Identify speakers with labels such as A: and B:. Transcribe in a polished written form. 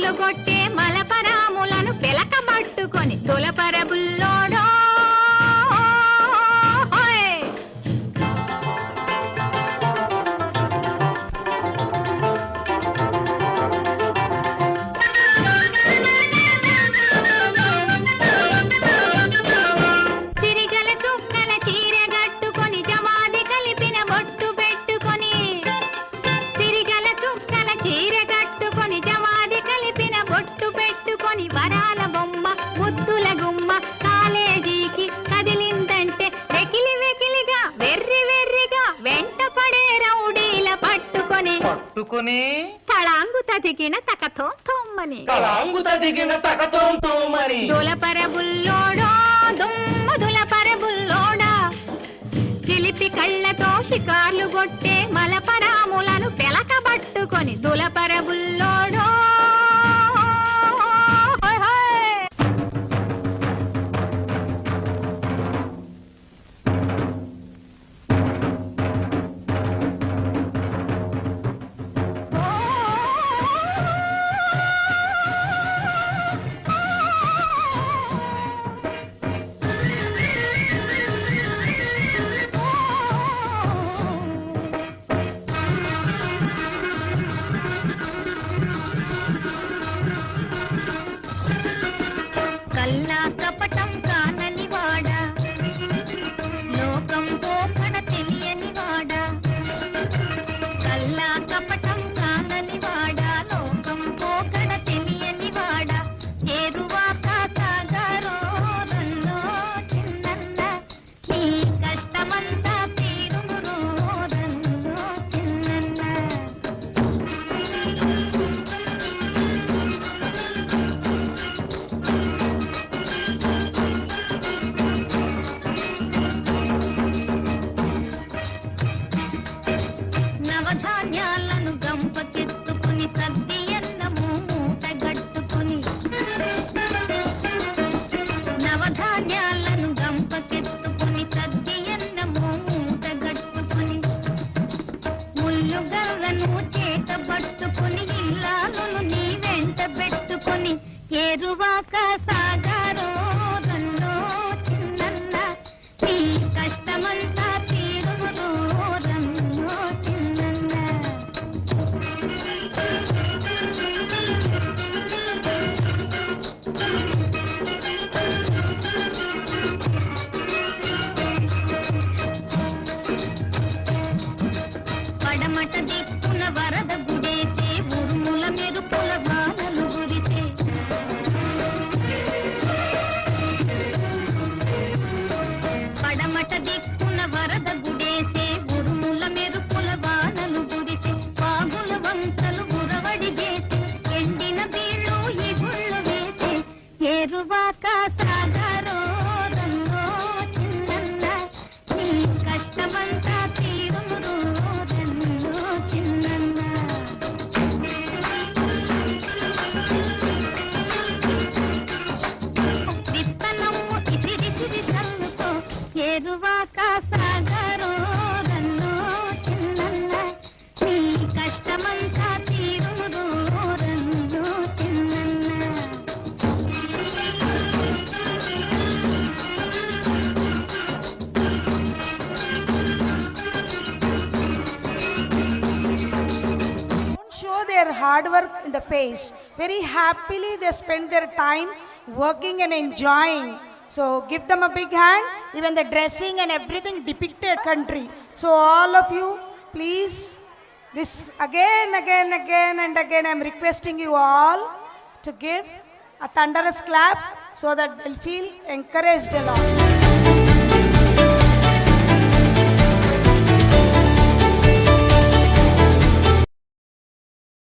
A: షికార్లు కొట్టే మలపరాములను పెలకబట్టుకొని దులపర బుల్లోడో తళాంగు తదిగిన తకతోమని దులపర బుల్లోడో దుమ్మ దులపర బుల్లోడా చిలిపి కళ్ళతో షికార్లు కొట్టే మలపరాములను పెలకబట్టుకొని దులపర బుల్లోడో
B: their hard work in the face. Very happily they spend their time working and enjoying. So give them a big hand. Even the dressing and everything depicted country. So all of you, please, this again and again I'm requesting you all to give a thunderous claps so that they'll feel encouraged a lot.